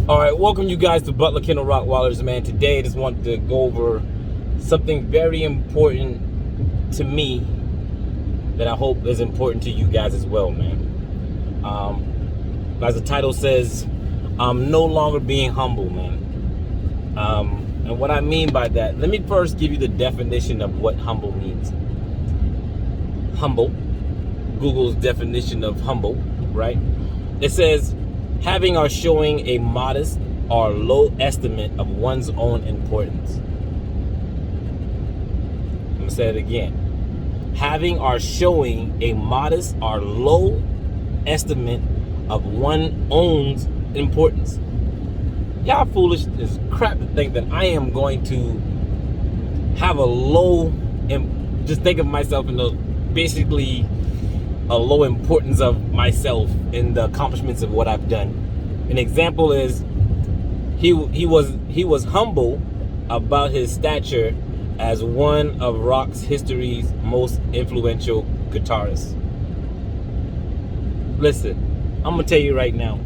All right, welcome you guys to Butler Kendall Rockwallers, man. Today I just wanted to go over something very important to me that I hope is important to you guys as well, man. As the title says, I'm no longer being humble, man. And what I mean by that, let me first give you the definition of what humble means. Humble, Google's definition of humble, right? It says, having or showing a modest or low estimate of one's own importance. I'm going to say it again. Having or showing a modest or low estimate of one's own importance. Y'all foolish as crap to think that I am going to have a low, and just think of myself in the basically a low importance of myself in the accomplishments of what I've done. An example is he was humble about his stature as one of rock's history's most influential guitarists. Listen, I'm gonna tell you right now.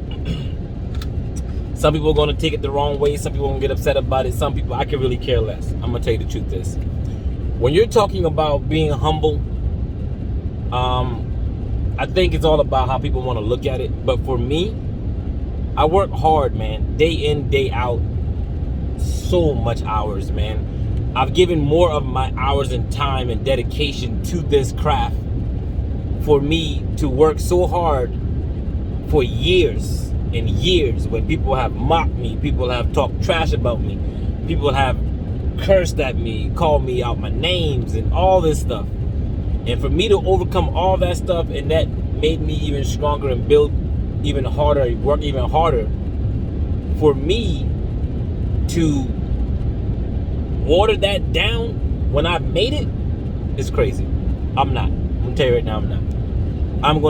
Some people are gonna take it the wrong way. Some people are gonna get upset about it. Some people, I can really care less. I'm gonna tell you the truth is, when you're talking about being humble, I think it's all about how people want to look at it. But for me, I work hard, man, day in, day out. So much hours, man. I've given more of my hours and time and dedication to this craft for me to work so hard for years and years, when people have mocked me, people have talked trash about me, people have cursed at me, called me out my names and all this stuff. And for me to overcome all that stuff, and that made me even stronger and build even harder, work even harder. For me to water that down when I made it is crazy. I'm not. I'm gonna tell you right now, I'm not. I'm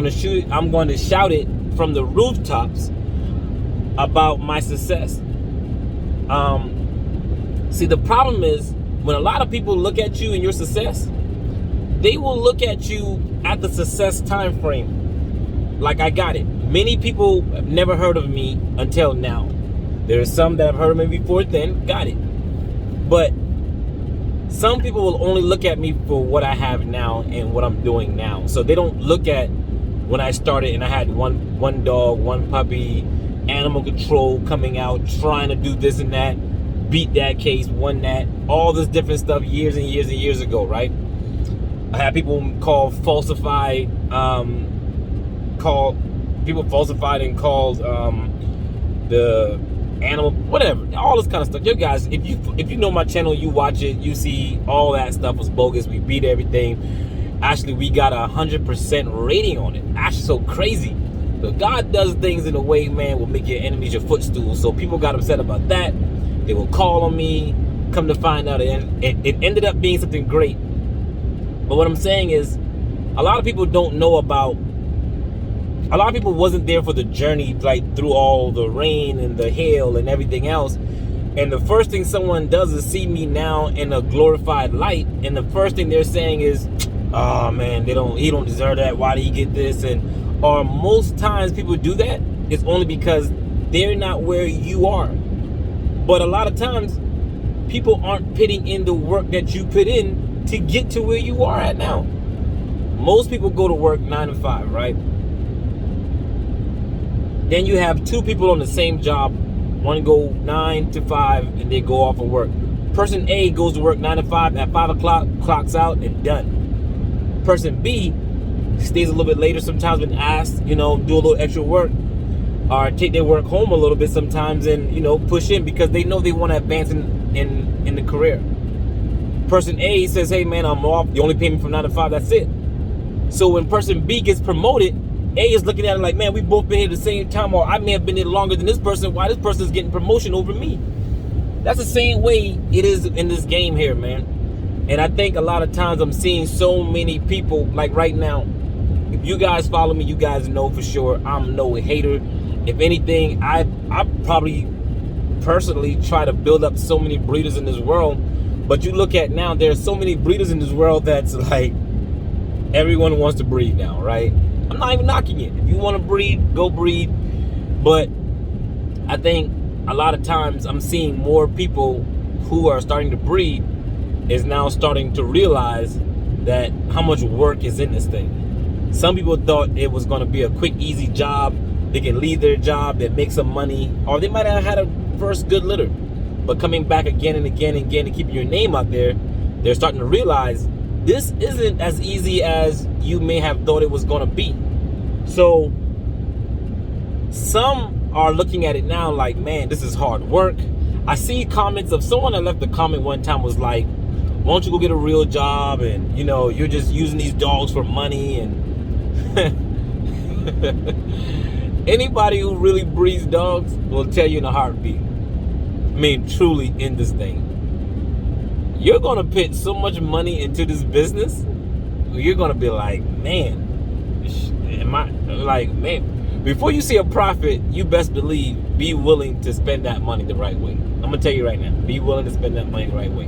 going to shout it from the rooftops about my success. See, the problem is when a lot of people look at you and your success, they will look at you at the success time frame. Like, I got it. Many people have never heard of me until now. There are some that have heard of me before then, got it. But some people will only look at me for what I have now and what I'm doing now. So they don't look at when I started and I had one dog, one puppy, animal control coming out, trying to do this and that, beat that case, won that, all this different stuff years and years and years ago, right? I had people falsified and called the animal, whatever, all this kind of stuff. You guys, if you know my channel, you watch it, you see all that stuff was bogus. We beat everything. Actually, we got 100% rating on it. Actually, so crazy. So God does things in a way, man, will make your enemies your footstool. So people got upset about that. They will call on me. Come to find out, it ended up being something great. But what I'm saying is, a lot of people don't know about, a lot of people wasn't there for the journey, like through all the rain and the hail and everything else. And the first thing someone does is see me now in a glorified light. And the first thing they're saying is, oh man, he don't deserve that. Why did he get this? Or most times people do that, it's only because they're not where you are. But a lot of times people aren't putting in the work that you put in to get to where you are at now. Most people go to work 9 to 5, right? Then you have two people on the same job. One go 9 to 5 and they go off of work. Person A goes to work 9 to 5, at 5 o'clock, clocks out and done. Person B stays a little bit later sometimes when asked, do a little extra work, or take their work home a little bit sometimes and, push in because they know they want to advance in the career. Person A says, hey man, I'm off. You only pay me from 9 to 5, that's it. So when person B gets promoted, A is looking at it like, man, we both been here at the same time, or I may have been here longer than this person. Why this person is getting promotion over me? That's the same way it is in this game here, man. And I think a lot of times I'm seeing so many people, like right now, if you guys follow me, you guys know for sure I'm no hater. If anything, I probably personally try to build up so many breeders in this world. But you look at now, there's so many breeders in this world that's like, everyone wants to breed now, right? I'm not even knocking it. If you want to breed, go breed. But I think a lot of times I'm seeing more people who are starting to breed is now starting to realize that how much work is in this thing. Some people thought it was going to be a quick, easy job. They can leave their job, they make some money, or they might have had a first good litter. But coming back again and again and again and keeping your name out there, they're starting to realize this isn't as easy as you may have thought it was going to be. So some are looking at it now like, man, this is hard work. I see comments of someone that left a comment one time was like, why don't you go get a real job, and you're just using these dogs for money. And anybody who really breeds dogs will tell you in a heartbeat, I mean, truly in this thing, you're gonna put so much money into this business, you're gonna be like, man, before you see a profit, you best believe, be willing to spend that money the right way. I'm gonna tell you right now, be willing to spend that money the right way.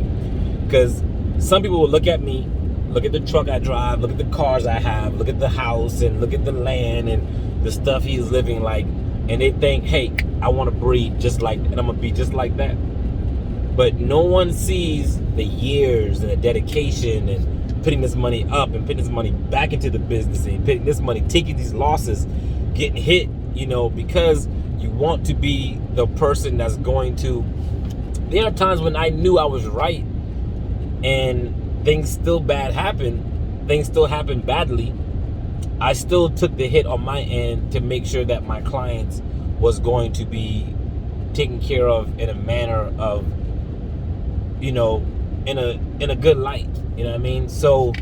Because some people will look at me, look at the truck I drive, look at the cars I have, look at the house, and look at the land and the stuff he's living like, and they think, hey, I want to breed just like that, and I'm going to be just like that. But no one sees the years and the dedication and putting this money up and putting this money back into the business and putting this money, taking these losses, getting hit, because you want to be the person that's going to. There are times when I knew I was right and things still happen badly. I still took the hit on my end to make sure that my clients was going to be taken care of in a manner of, in a good light. You know what I mean? So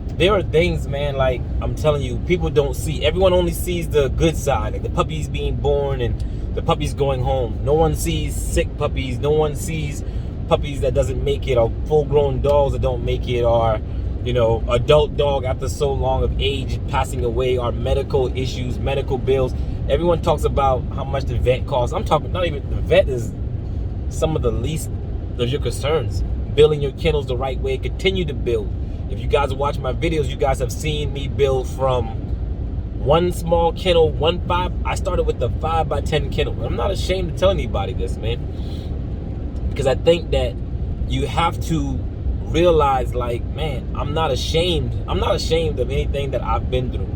there are things, man, like I'm telling you, people don't see. Everyone only sees the good side, like the puppies being born and the puppies going home. No one sees sick puppies. No one sees puppies that doesn't make it, or full-grown dogs that don't make it, or adult dog after so long of age passing away, or medical issues, medical bills. Everyone talks about how much the vet costs. I'm talking, not even the vet is some of the least of your concerns. Building your kennels the right way, continue to build. If you guys watch my videos, you guys have seen me build from one small kennel, I started with the 5x10 kennel. I'm not ashamed to tell anybody this, man, because I think that you have to realize, like, man, I'm not ashamed of anything that I've been through.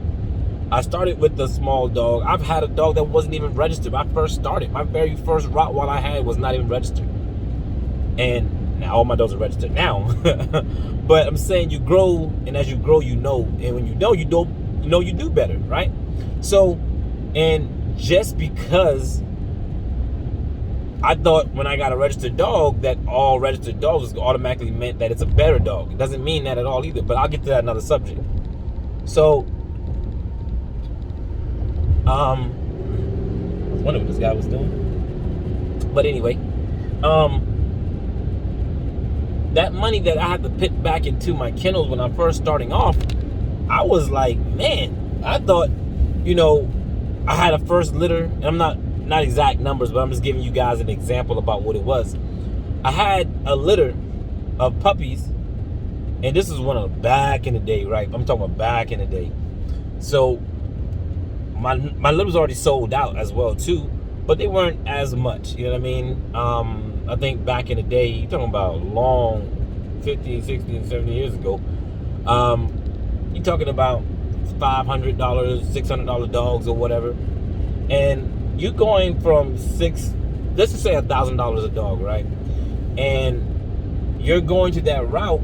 I started with the small dog. I've had a dog that wasn't even registered. My very first Rottweiler I had was not even registered. And now all my dogs are registered now. But I'm saying you grow, and as you grow, and when you know, you do better, right? So, and just because I thought when I got a registered dog that all registered dogs automatically meant that it's a better dog. It doesn't mean that at all either, but I'll get to that another subject. So, I was wondering what this guy was doing. But anyway, that money that I had to put back into my kennels when I'm first starting off, I was like, man, I thought, I had a first litter, and I'm not exact numbers, but I'm just giving you guys an example about what it was. I had a litter of puppies, and this is one of back in the day, right? I'm talking about back in the day. So my litter was already sold out as well too, but they weren't as much, you know what I mean? I think back in the day, you're talking about long 15, 16, 17 years ago, you're talking about $500, $600 dogs or whatever, and you're going from let's just say $1,000 a dog, right? And you're going to that route,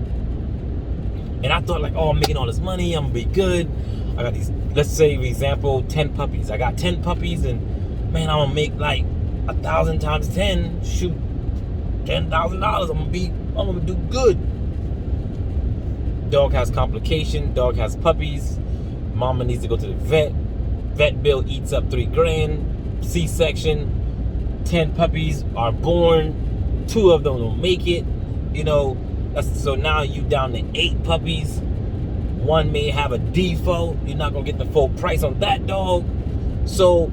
and I thought, like, oh, I'm making all this money, I'm gonna be good. I got these, let's say, for example, 10 puppies. I got 10 puppies, and man, I'm gonna make like 1,000 times 10, shoot, $10,000. I'm gonna do good. Dog has complication, dog has puppies, mama needs to go to the vet bill eats up $3,000. C-section, 10 puppies are born, 2 of them don't make it, so now you down to 8 puppies. 1 may have a default. You're not gonna get the full price on that dog. So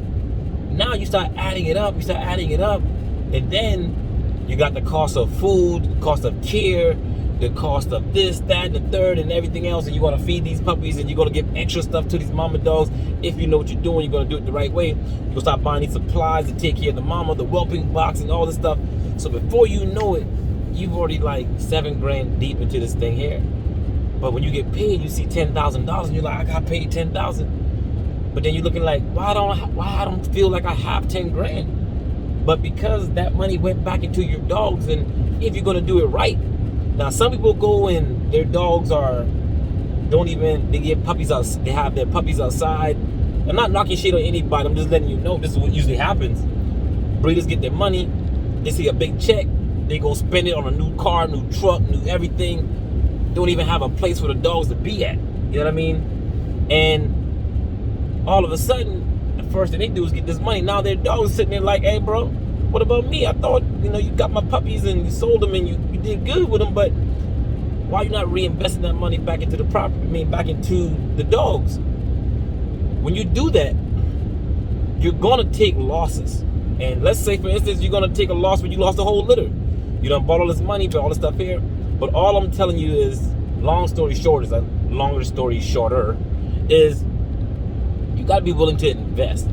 now you start adding it up, and then you got the cost of food, cost of care, the cost of this, that, and the third, and everything else, and you're gonna feed these puppies, and you're gonna give extra stuff to these mama dogs. If you know what you're doing, you're gonna do it the right way. You're gonna start buying these supplies to take care of the mama, the whelping box, and all this stuff. So before you know it, you've already like $7,000 deep into this thing here. But when you get paid, you see $10,000, and you're like, I got paid $10,000. But then you're looking like, why I don't feel like I have $10,000? But because that money went back into your dogs, and if you're gonna do it right. Now some people go and their dogs they get puppies out, they have their puppies outside. I'm not knocking shit on anybody, I'm just letting you know this is what usually happens. Breeders get their money, they see a big check, they go spend it on a new car, new truck, new everything. Don't even have a place for the dogs to be at. You know what I mean? And all of a sudden, the first thing they do is get this money. Now their dog's sitting there like, hey bro, what about me? I thought, you got my puppies and you sold them and you did good with them, but why are you not reinvesting that money back into the property, back into the dogs? When you do that, you're gonna take losses. And let's say, for instance, you're gonna take a loss when you lost the whole litter. You done bought all this money for all this stuff here. But all I'm telling you is, long story short, is longer story shorter, is you gotta be willing to invest.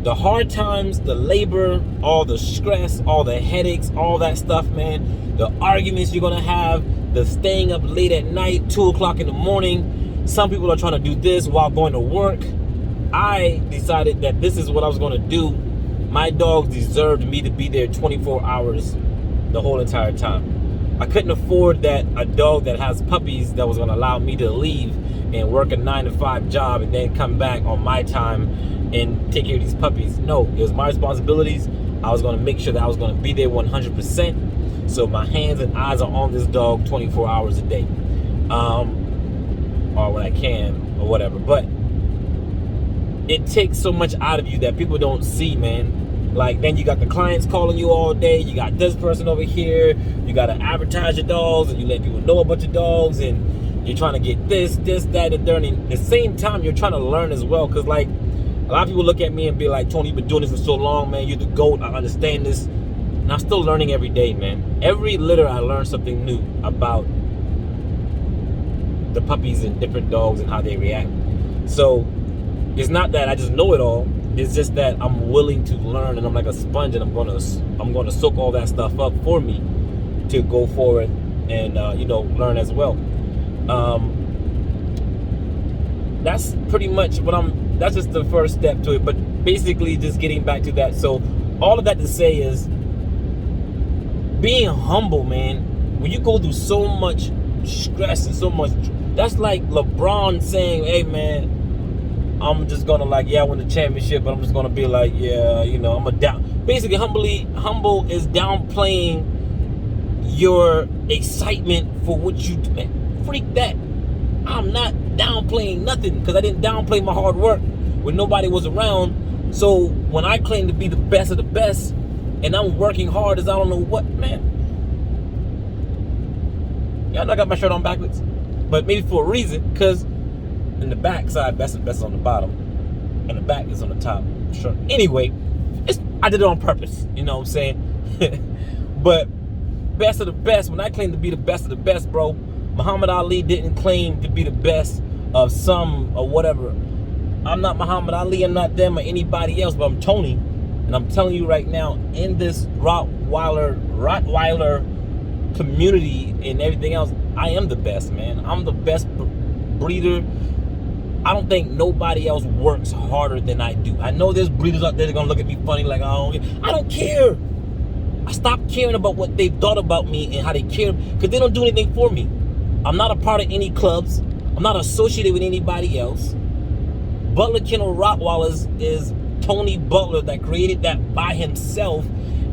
The hard times, the labor, all the stress, all the headaches, all that stuff, man, the arguments you're gonna have, the staying up late at night, 2 o'clock in the morning. Some people are trying to do this while going to work. I decided that this is what I was gonna do. My dogs deserved me to be there 24 hours the whole entire time. I couldn't afford that a dog that has puppies that was gonna allow me to leave and work a 9-to-5 job and then come back on my time and take care of these puppies. No, it was my responsibilities. I was gonna make sure that I was gonna be there 100%. So my hands and eyes are on this dog 24 hours a day. Or when I can, or whatever. But it takes so much out of you that people don't see, man. Like, then you got the clients calling you all day. You got this person over here. You got to advertise your dogs, and you let people know about your dogs, and you're trying to get this, that, and that. And at the same time, you're trying to learn as well. Because, like, a lot of people look at me and be like, Tony, you've been doing this for so long, man. You're the GOAT. I understand this. And I'm still learning every day, man. Every litter, I learn something new about the puppies and different dogs and how they react. So it's not that I just know it all. It's just that I'm willing to learn, and I'm like a sponge, and I'm gonna soak all that stuff up for me to go forward and learn as well. That's pretty much that's just the first step to it. But basically, just getting back to that. So all of that to say is, being humble, man. When you go through so much stress and so much, that's like LeBron saying, hey man, I'm just gonna I won the championship, but I'm just gonna be like, yeah, I'm a down. Basically, humble is downplaying your excitement for what you do. Man, freak that. I'm not downplaying nothing, because I didn't downplay my hard work when nobody was around. So when I claim to be the best of the best, and I'm working hard as I don't know what, man. Y'all know I got my shirt on backwards, but maybe for a reason, because in the back side, best of the best is on the bottom, and the back is on the top. Sure. Anyway, I did it on purpose. You know what I'm saying? But best of the best. When I claim to be the best of the best, bro, Muhammad Ali didn't claim to be the best of some or whatever. I'm not Muhammad Ali. I'm not them or anybody else, but I'm Tony, and I'm telling you right now, in this Rottweiler community and everything else, I am the best, man. I'm the best breeder. I don't think nobody else works harder than I do. I know there's breeders out there that are gonna look at me funny, like I don't care. I stopped caring about what they thought about me and how they care, because they don't do anything for me. I'm not a part of any clubs. I'm not associated with anybody else. Butler Kennel Rottweilers is Tony Butler that created that by himself,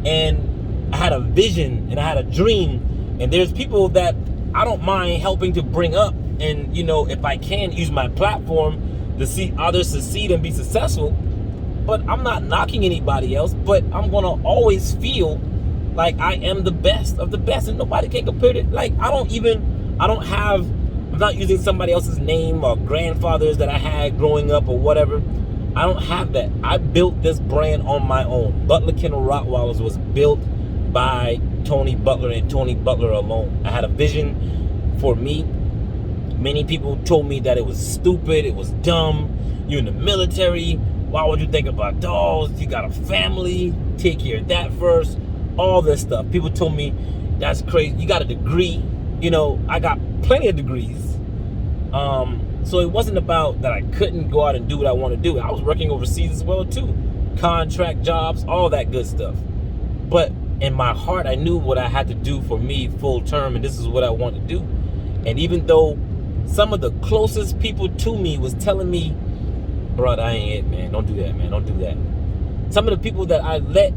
and I had a vision and I had a dream, and there's people that I don't mind helping to bring up, and if I can use my platform to see others succeed and be successful. But I'm not knocking anybody else, but I'm gonna always feel like I am the best of the best, and nobody can compare it. Like I'm not using somebody else's name or grandfathers that I had growing up or whatever. I don't have that. I built this brand on my own. Butler Kennel Rottweilers was built by Tony Butler and Tony Butler alone. I had a vision, for me. Many people told me that it was stupid, it was dumb. You're in the military. Why would you think about dogs? You got a family. Take care of that first. All this stuff. People told me that's crazy. You got a degree. You know, I got plenty of degrees. So it wasn't about that I couldn't go out and do what I want to do. I was working overseas as well too. Contract jobs, all that good stuff. But in my heart, I knew what I had to do for me full term, and this is what I want to do. And even though some of the closest people to me was telling me, bro, that ain't it, man. Don't do that, man. Don't do that. Some of the people that I let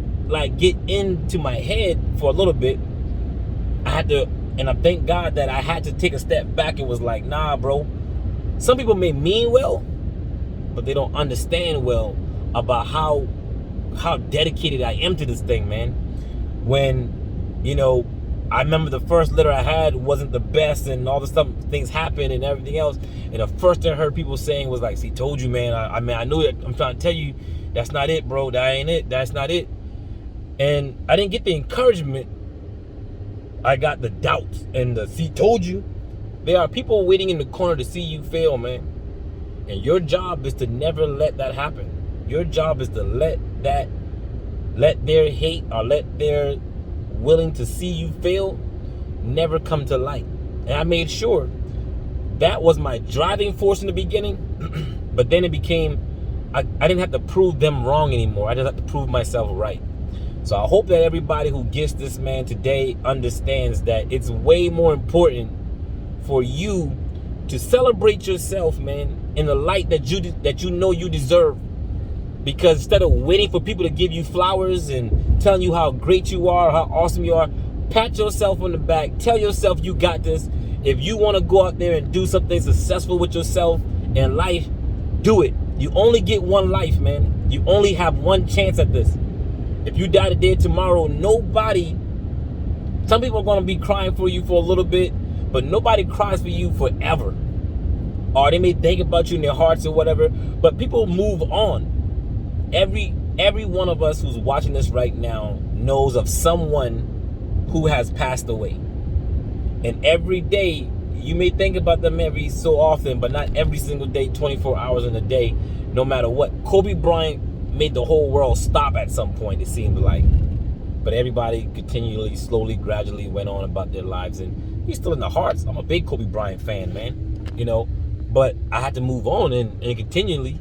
get into my head for a little bit, I had to, and I thank God that I had to take a step back and was like, nah, bro. Some people may mean well, but they don't understand well about how dedicated I am to this thing, man. When, you know, I remember the first letter I had wasn't the best, and all the stuff, things happened and everything else. And the first thing I heard people saying was like, see, told you, man. I knew it. I'm trying to tell you, that's not it, bro. That ain't it. That's not it. And I didn't get the encouragement. I got the doubts and the, see, told you. There are people waiting in the corner to see you fail, man. And your job is to never let that happen. Your job is to let their hate or let their willing to see you fail never come to light. And I made sure that was my driving force in the beginning. But then it became, I didn't have to prove them wrong anymore. I just had to prove myself right. So I hope that everybody who gets this, man, today understands that it's way more important for you to celebrate yourself, man, in the light that you know you deserve. Because instead of waiting for people to give you flowers and telling you how great you are, how awesome you are, pat yourself on the back. Tell yourself you got this. If you want to go out there and do something successful with yourself in life, do it. You only get one life, man. You only have one chance at this. If you die today, tomorrow, nobody, some people are going to be crying for you for a little bit, but nobody cries for you forever. Or they may think about you in their hearts or whatever, but people move on. Every one of us who's watching this right now knows of someone who has passed away. And every day, you may think about them every so often, but not every single day, 24 hours in a day, no matter what. Kobe Bryant made the whole world stop at some point, it seemed like. But everybody continually, slowly, gradually went on about their lives. And he's still in the hearts. I'm a big Kobe Bryant fan, man. You know, but I had to move on and continually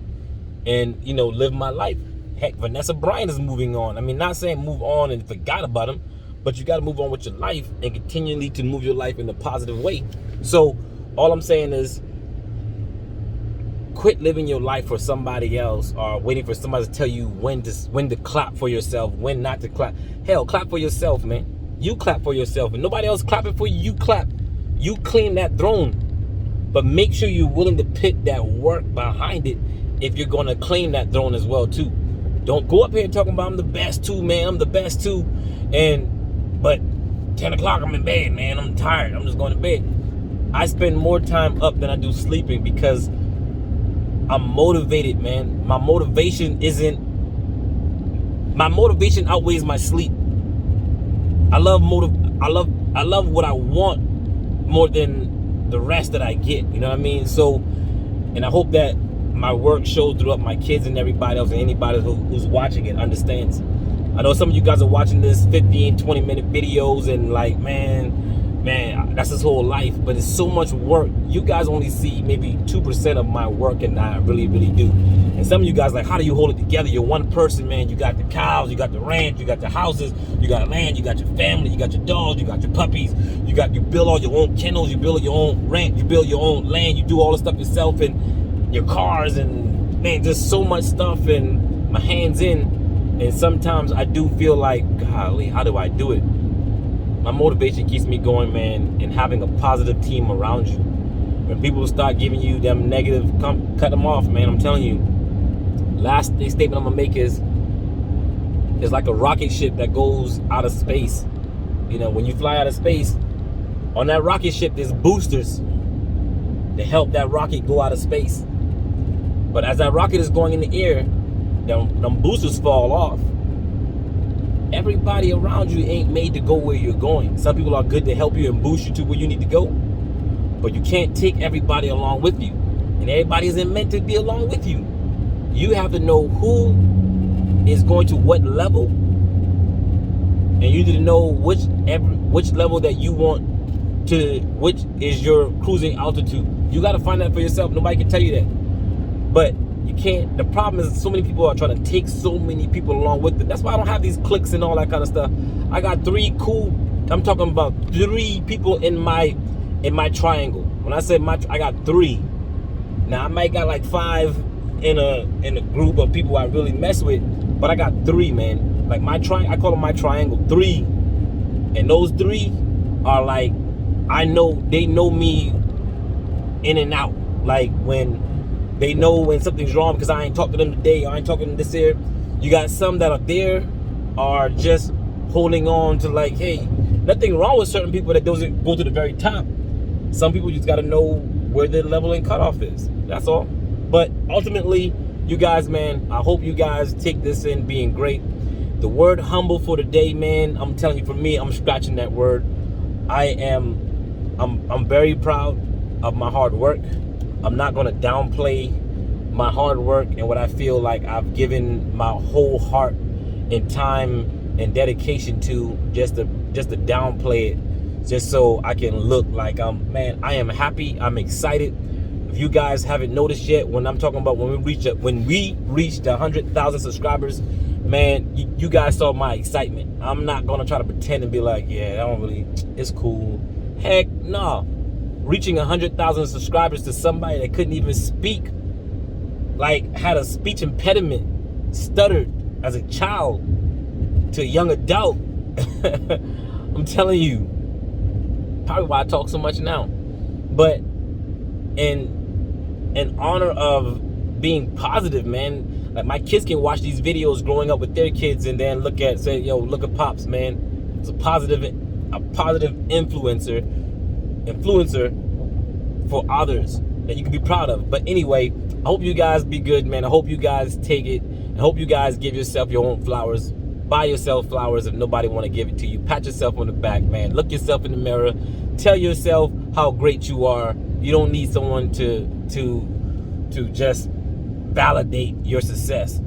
and, you know, live my life. Heck, Vanessa Bryant is moving on. I mean, not saying move on and forgot about him, but you got to move on with your life and continually to move your life in a positive way. So all I'm saying is quit living your life for somebody else or waiting for somebody to tell you when to clap for yourself, when not to clap. Hell, clap for yourself, man. You clap for yourself. And nobody else clapping for you, you clap. You claim that throne. But make sure you're willing to put that work behind it if you're going to claim that throne as well, too. Don't go up here talking about I'm the best, too, man. I'm the best, too. But 10 o'clock, I'm in bed, man. I'm tired. I'm just going to bed. I spend more time up than I do sleeping because I'm motivated, man. My motivation outweighs my sleep. I love what I want more than the rest that I get. You know what I mean? So, and I hope that my work shows throughout my kids and everybody else and anybody who's watching it understands. I know some of you guys are watching this 15, 20-minute videos and like, man, that's his whole life. But it's so much work. You guys only see maybe 2% of my work, and I really, really do. And some of you guys like, how do you hold it together? You're one person, man. You got the cows, you got the ranch, you got the houses, you got land, you got your family, you got your dogs, you got your puppies, you build all your own kennels, you build your own ranch, you build your own land, you do all the stuff yourself, and your cars, and man, just so much stuff, and my hands in. And sometimes I do feel like, golly, how do I do it? My motivation keeps me going, man, and having a positive team around you. When people start giving you them negative, cut them off, man. I'm telling you. Last statement I'm gonna make is it's like a rocket ship that goes out of space. You know, when you fly out of space, on that rocket ship there's boosters to help that rocket go out of space. But as that rocket is going in the air, them boosters fall off. Everybody around you ain't made to go where you're going. Some people are good to help you and boost you to where you need to go. But you can't take everybody along with you. And everybody isn't meant to be along with you. You have to know who is going to what level. And you need to know which level that you want to, which is your cruising altitude. You got to find that for yourself. Nobody can tell you that. But you can't. The problem is so many people are trying to take so many people along with them. That's why I don't have these cliques and all that kind of stuff. I got I'm talking about 3 people in my triangle. When I say I got 3. Now I might got like 5 in a group of people I really mess with, but I got 3, man. Like I call them my triangle. 3, and those 3 are like, they know me in and out. Like when they know when something's wrong because I ain't talking to them today, I ain't talking to them this year. You got some that are there are just holding on to like, hey, nothing wrong with certain people that doesn't go to the very top. Some people just got to know where their level and cutoff is. That's all. But ultimately, you guys, man, I hope you guys take this in being great. The word humble for today, man, I'm telling you, for me, I'm scratching that word. I'm very proud of my hard work. I'm not going to downplay my hard work and what I feel like I've given my whole heart and time and dedication to, just to downplay it, just so I can look like I am happy. I'm excited. If you guys haven't noticed yet, when I'm talking about when we reached 100,000 subscribers, man, you guys saw my excitement. I'm not gonna try to pretend and be like, yeah, it's cool. Heck no. Reaching 100,000 subscribers to somebody that couldn't even speak, like had a speech impediment, stuttered as a child, to a young adult. I'm telling you, probably why I talk so much now. But in honor of being positive, man, like my kids can watch these videos growing up with their kids and then look at Pops, man. It's a positive influencer for others that you can be proud of. But anyway, I hope you guys be good, man. I hope you guys take it. I hope you guys give yourself your own flowers. Buy yourself flowers if nobody want to give it to you. Pat yourself on the back, man. Look yourself in the mirror. Tell yourself how great you are. You don't need someone to just validate your success.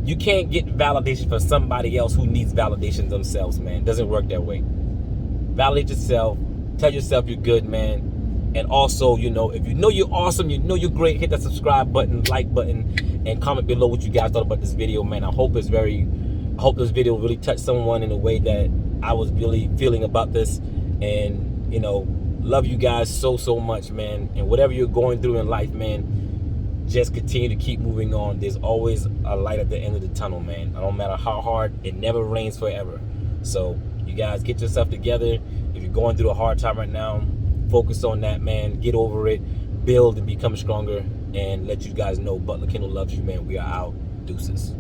You can't get validation from somebody else who needs validation themselves, man. It doesn't work that way. Validate yourself. Tell yourself you're good, man. And also, if you know you're awesome, you know you're great, hit that subscribe button, like button, and comment below what you guys thought about this video, man. I hope this video really touched someone in a way that I was really feeling about this. And, love you guys so much, man. And whatever you're going through in life, man, just continue to keep moving on. There's always a light at the end of the tunnel, man. No matter how hard, it never rains forever. So you guys get yourself together. If you're going through a hard time right now, focus on that, man. Get over it, build and become stronger, and let you guys know Butler Kendall loves you, man. We are out. Deuces.